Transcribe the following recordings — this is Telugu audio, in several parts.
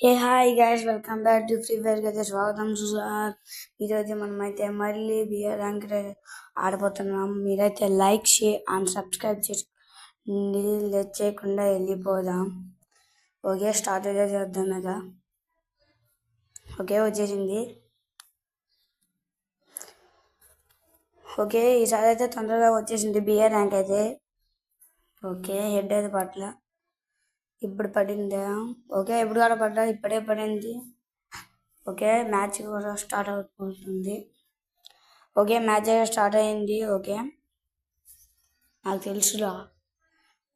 A hi guys, welcome back to free fire అయితే స్వాగతం సార్. ఈరోజు మనమైతే మళ్ళీ బియర్ ర్యాంక్ ఆడిపోతున్నాం. మీరైతే లైక్ షేర్ అండ్ సబ్స్క్రైబ్ చేసి లేట్ చేయకుండా వెళ్ళిపోదాం. ఓకే, స్టార్ట్ అయితే చేద్దాం కదా. ఓకే, వచ్చేసింది. ఓకే, ఈసారి అయితే తొందరగా వచ్చేసింది బియర్ ర్యాంక్ అయితే. ఓకే, హెడ్ అయితే పట్ల ఇప్పుడు పడిందా? ఓకే, ఎప్పుడు కూడా పడ్డా, ఇప్పుడే పడింది. ఓకే, మ్యాచ్ కూడా స్టార్ట్ అవుతుంది. ఓకే, మ్యాచ్ అయితే స్టార్ట్ అయింది. ఓకే, నాకు తెలుసురా.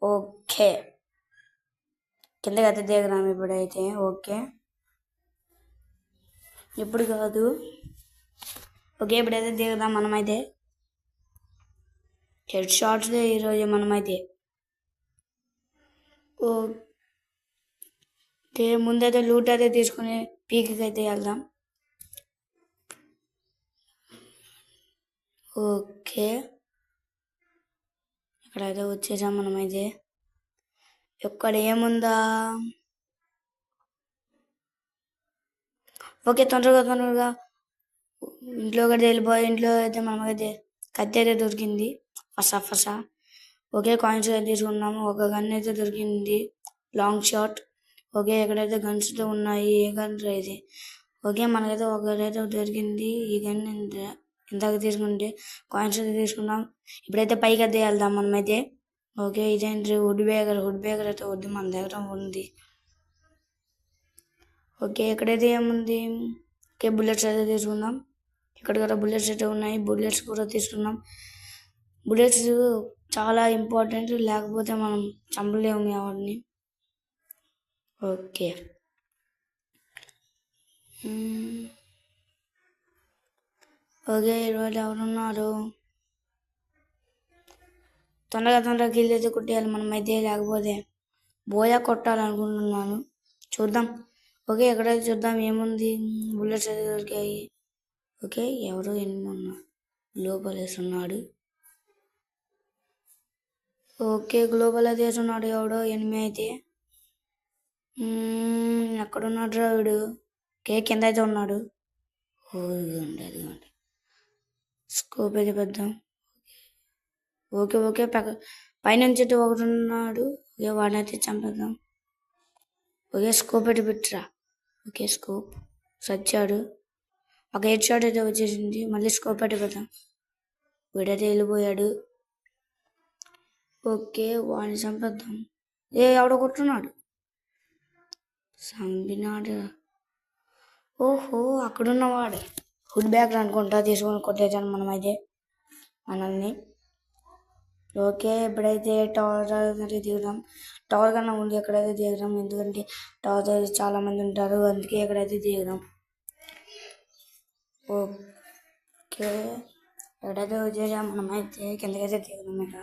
ఓకే, కిందకి అయితే దిగుదాం ఇప్పుడైతే. ఓకే, ఇప్పుడు కాదు. ఓకే, ఇప్పుడైతే దిగుదాం మనమైతే. హెడ్ షాట్స్ ఈరోజు మనమైతే. ఓకే, ముందైతే లూట్ అయితే తీసుకుని పీక్కి అయితే వెళ్దాం. ఓకే, ఇక్కడైతే వచ్చేసాం మనమైతే. ఎక్కడ ఏముందా? ఓకే, తొందరగా ఇంట్లో కూడా వెళ్ళిపోయి. ఇంట్లో అయితే మనమైతే కత్తి అయితే దొరికింది. ఫసా. ఓకే, కాయిన్స్ అయితే తీసుకున్నాము. ఒక గన్ అయితే దొరికింది, లాంగ్ షాట్. ఓకే, ఎక్కడైతే గన్స్ అయితే ఉన్నాయి. ఏ గన్ అయితే. ఓకే, మనకైతే ఒకరైతే దొరికింది. ఈ గన్ ఇందాక తీసుకుంటే కాయిన్స్ అయితే తీసుకున్నాం. ఇప్పుడైతే పైకి అయితే వెళ్దాం మనమైతే. ఓకే, ఇదేంటి వుడ్ బ్యాగర్ అయితే వద్దు, మన దగ్గర ఉంది. ఓకే, ఎక్కడైతే ఏముంది? ఓకే, బుల్లెట్స్ అయితే తీసుకుందాం. ఇక్కడ కూడా బుల్లెట్స్ అయితే ఉన్నాయి. బుల్లెట్స్ కూడా తీసుకున్నాం. బుల్లెట్స్ చాలా ఇంపార్టెంట్, లేకపోతే మనం చంపలేము ఎవరిని. ఓకే, ఓకే, ఈరోజు ఎవరున్నారు? తొందరగా కిల్ అయితే కొట్టేయాలి మనమైతే, లేకపోతే బోయా కొట్టాలనుకుంటున్నాను. చూద్దాం. ఓకే, ఎక్కడైతే చూద్దాం ఏముంది. బుల్లెట్స్ అయితే దొరికాయి. ఓకే, ఎవరు ఎన్ని లోపల వేస్తున్నాడు. ఓకే, గ్లోబల్ అయితే వేస్తున్నాడు ఎవడో ఎనిమి అయితే. ఎక్కడున్నాడు రావుడు? ఓకే, కింద అయితే ఉన్నాడు. అది స్కోప్ అయితే పెద్దాం. ఓకే, పైనుంచి అయితే ఒకటి ఉన్నాడు. ఓకే, వాడిని అయితే చంపేద్దాం. ఓకే, స్కోప్ అయితే పెట్టరా. ఓకే, స్కోప్ సచ్చాడు. ఒక హెడ్ షాట్ అయితే వచ్చేసింది. మళ్ళీ స్కోప్ అయితే పెడదాం. వీడైతే వెళ్ళిపోయాడు. ఓకే, వాడిని చంపేద్దాం. ఎవడో కొట్టున్నాడు, చంపినాడు. ఓహో, అక్కడున్నవాడే హుడ్ బ్యాగ్ అనుకుంటా, తీసుకొని కొట్టేసాను మనమైతే మనల్ని. ఓకే, ఇప్పుడైతే టవర్ దిగుదాం. టవర్ కన్నా ముందు ఎక్కడైతే దిగుదాం, ఎందుకంటే టవర్ దగ్గర చాలా మంది ఉంటారు, అందుకే ఎక్కడైతే దిగుదాం. ఓకే, ఎక్కడైతే వచ్చేసాం మనమైతే కిందకైతే దిగుదాం ఇక.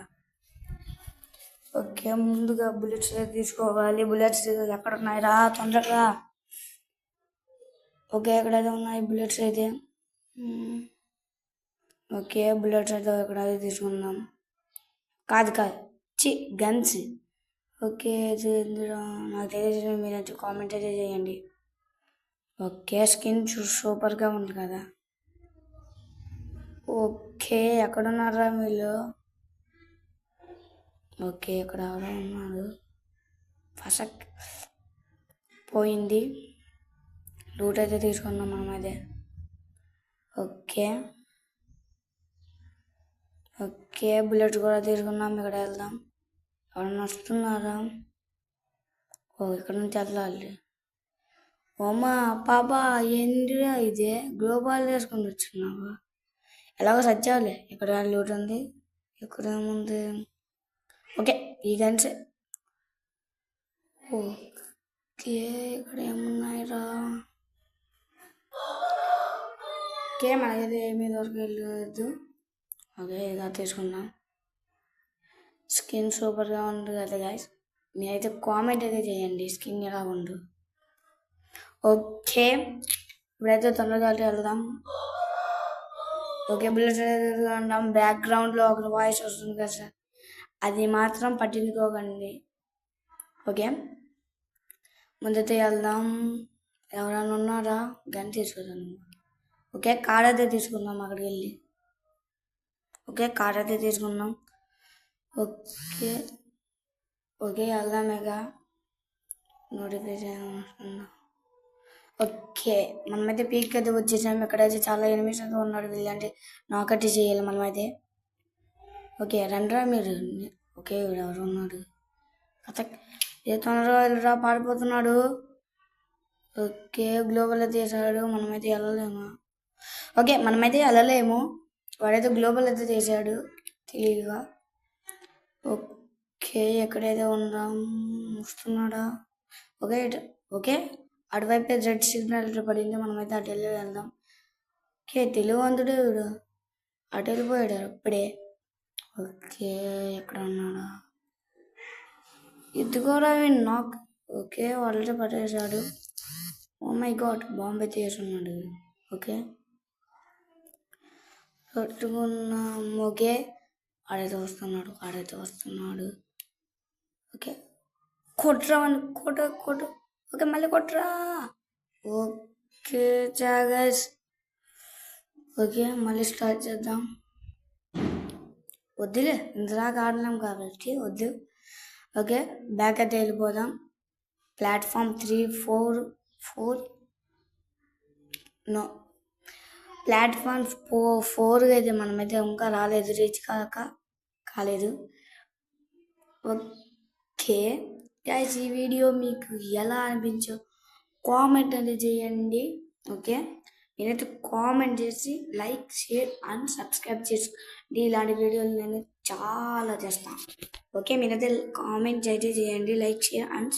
ఓకే, ముందుగా బుల్లెట్స్ తీసుకోవాలి. బుల్లెట్స్ ఎక్కడ ఉన్నాయి రా, తొందరగా. ఓకే, ఎక్కడైతే ఉన్నాయి బుల్లెట్స్ అయితే. ఓకే, బుల్లెట్స్ అయితే ఎక్కడైతే తీసుకుందాం. కాదు గన్స్. ఓకే, నాకు తెలియదు, మీరైతే కామెంట్ అయితే చేయండి. ఓకే, స్కిన్ సూపర్గా ఉంది కదా. ఓకే, ఎక్కడున్నారా వీళ్ళు? ఓకే, ఇక్కడ ఎవరో ఉన్నాడు. ఫసక్ పోయింది. లూట్ అయితే తీసుకున్నాం మనమైతే. ఓకే, బుల్లెట్స్ కూడా తీసుకున్నాం. ఇక్కడ వెళ్దాం. ఎవరన్నా వస్తున్నారా? ఇక్కడ నుంచి వెళ్ళాలి. ఓమా పాపా, ఏంటిరా ఇదే? గ్లోబల్ వేసుకుని వచ్చినావా? ఎలాగో సచ్చావులే. ఇక్కడ లూట్ ఉంది. ఇక్కడ ఏముంది? ఓకే, ఈ గన్స్. ఓకే, ఇక్కడ ఏమున్నాయిరా? ఓకే, మనకైతే ఏమీ దొరకలేదు. ఓకే, ఇదా తీసుకున్నాం. స్కిన్ సూపర్గా ఉంది కదా గాయస్. మీరైతే కామెంట్ అయితే చేయండి, స్కిన్ ఎలా ఉండు. ఓకే, ఇప్పుడైతే తొందరగా వెళ్దాం. ఓకే, బుల్లెట్స్ వెళ్దాం. బ్యాక్గ్రౌండ్లో ఒక వాయిస్ వస్తుంది కదా సార్, అది మాత్రం పట్టించుకోకండి. ఓకే, ముందైతే వెళ్దాం. ఎవరైనా ఉన్నారా? గన్ తీసుకున్నాను. ఓకే, కార్ అయితే తీసుకుందాం అక్కడికి వెళ్ళి. ఓకే, కార్ అయితే తీసుకుందాం. ఓకే ఓకే వెళ్దాం ఇక. నోటిఫికేషన్ ఓకే, మనమైతే పీక్ అయితే వచ్చేసాము. ఇక్కడైతే చాలా ఎనిమిస్ అయితే ఉన్నాడు. వీళ్ళంటే నాకట్టి చేయాలి మనమైతే. ఓకే రండ్రా మీరు. ఓకే ఎవరు ఉన్నాడు? కథ ఏ తొందరగా వెళ్ళరా, పారిపోతున్నాడు. ఓకే గ్లోబల్ అయితే చేశాడు. మనమైతే వెళ్ళలేము. ఓకే మనమైతే వెళ్ళలేము. వాడైతే గ్లోబల్ అయితే చేశాడు తెలియదుగా. ఓకే ఎక్కడైతే ఉందాం, వస్తున్నాడా? ఓకే ఓకే అటువైపు రెడ్ సిగ్నల్ పడింది. మనమైతే అటు వెళ్ళి వెళ్దాం. ఓకే తెలివంతుడే వీడు, అటు వెళ్ళిపోయాడు అప్పుడే. ఓకే ఎక్కడ ఉన్నాడా? ఇదిగోరా నాకు. ఓకే వాళ్ళతో పట్టేశాడు. ఓ మై గాడ్ బాంబు అయితే వేసున్నాడు. ఓకే పట్టుకున్నాం. ఓకే ఆడైతే వస్తున్నాడు. ఓకే కొట్రా అని కొట్ట. ఓకే మళ్ళీ కొట్రా. ఓకే జాగస్. ఓకే మళ్ళీ స్టార్ట్ చేద్దాం. వద్దులే ఇంతదాకా ఆడినాం కాబట్టి వద్దు. ఓకే బ్యాక్ అయితే వెళ్ళిపోదాం. ప్లాట్ఫామ్ 3, 4 నో ప్లాట్ఫామ్ 4 అయితే మనమైతే ఇంకా రాలేదు, రీచ్ కాలేదు. ఓకే గైస్ ఈ వీడియో మీకు ఎలా అనిపించో కామెంట్ అనేది చేయండి. ఓకే నేనైతే కామెంట్ చేసి లైక్, షేర్ అండ్ సబ్స్క్రైబ్ చేసుకోండి. ఇలాంటి వీడియోలు నేను చాలా చేస్తాను. ఓకే మీరైతే కామెంట్ అయితే చేయండి, లైక్, షేర్ అండ్